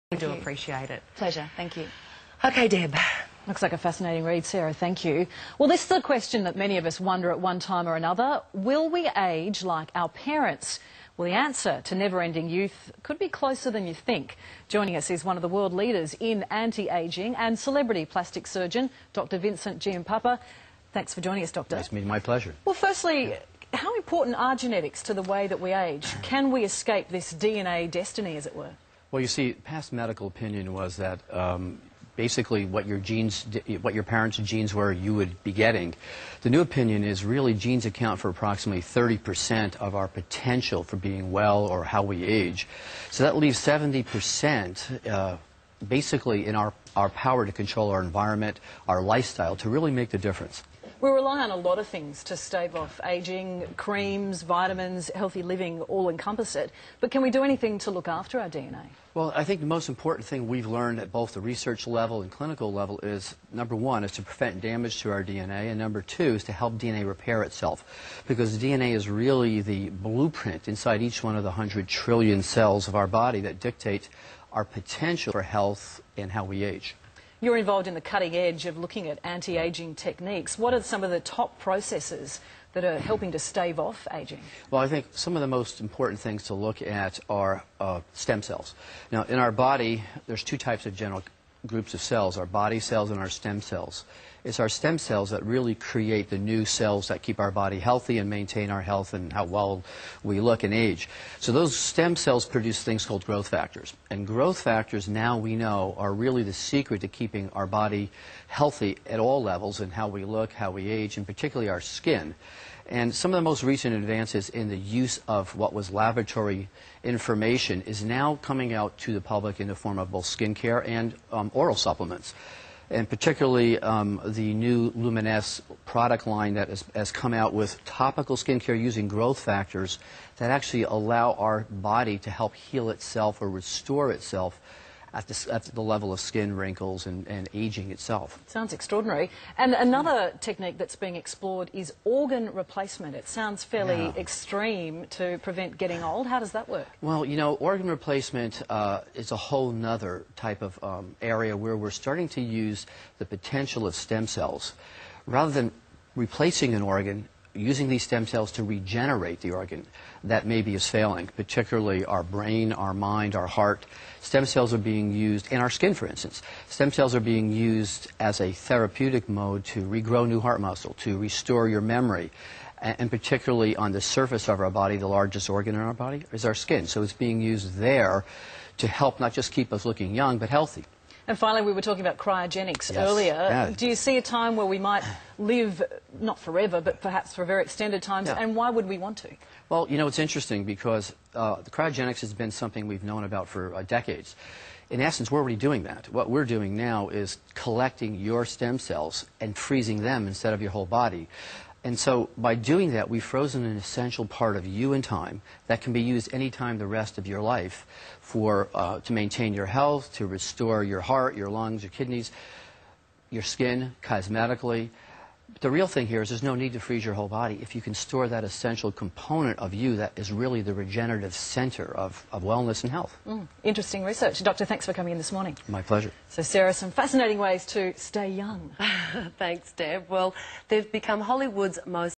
We do appreciate it. Pleasure, thank you. Okay, Deb. Looks like a fascinating read, Sarah, thank you. Well, this is a question that many of us wonder at one time or another. Will we age like our parents? Well, the answer to never-ending youth could be closer than you think. Joining us is one of the world leaders in anti-ageing and celebrity plastic surgeon, Dr. Vincent Giampapa. Thanks for joining us, Doctor. Nice meeting, my pleasure. Well, firstly, how important are genetics to the way that we age? Can we escape this DNA destiny, as it were? Well, you see, past medical opinion was that basically what your parents' genes were, you would be getting. The new opinion is really genes account for approximately 30% of our potential for being well or how we age. So that leaves 70% basically in our power to control our environment, our lifestyle, to really make the difference. We rely on a lot of things to stave off ageing. Creams, vitamins, healthy living all encompass it. But can we do anything to look after our DNA? Well, I think the most important thing we've learned at both the research level and clinical level is, number one, is to prevent damage to our DNA, and number two is to help DNA repair itself. Because DNA is really the blueprint inside each one of the 100 trillion cells of our body that dictate our potential for health and how we age. You're involved in the cutting edge of looking at anti-ageing techniques. What are some of the top processes that are helping to stave off ageing? Well, I think some of the most important things to look at are stem cells. Now, in our body, there's two types of general groups of cells, our body cells and our stem cells. It's our stem cells that really create the new cells that keep our body healthy and maintain our health and how well we look and age. So those stem cells produce things called growth factors. And growth factors, now we know, are really the secret to keeping our body healthy at all levels and how we look, how we age, and particularly our skin. And some of the most recent advances in the use of what was laboratory information is now coming out to the public in the form of both skincare and oral supplements. And particularly the new Luminous product line that has come out with topical skincare using growth factors that actually allow our body to help heal itself or restore itself at the level of skin wrinkles and aging itself. Sounds extraordinary. And another technique that's being explored is organ replacement. It sounds fairly extreme to prevent getting old. How does that work? Well, you know, organ replacement is a whole nother type of area where we're starting to use the potential of stem cells. Rather than replacing an organ, using these stem cells to regenerate the organ that maybe is failing, particularly our brain, our mind, our heart. Stem cells are being used in our skin, for instance. Stem cells are being used as a therapeutic mode to regrow new heart muscle, to restore your memory. And particularly on the surface of our body, the largest organ in our body is our skin. So it's being used there to help not just keep us looking young, but healthy. And finally, we were talking about cryogenics earlier. Yeah. Do you see a time where we might live, not forever, but perhaps for very extended times, and why would we want to? Well, you know, it's interesting because the cryogenics has been something we've known about for decades. In essence, we're already doing that. What we're doing now is collecting your stem cells and freezing them instead of your whole body. And so by doing that, we've frozen an essential part of you in time that can be used any time the rest of your life to maintain your health, to restore your heart, your lungs, your kidneys, your skin, cosmetically. But the real thing here is there's no need to freeze your whole body if you can store that essential component of you that is really the regenerative center of wellness and health. Interesting research. Doctor, thanks for coming in this morning. My pleasure. So, Sarah, some fascinating ways to stay young. Thanks, Deb. Well, they've become Hollywood's most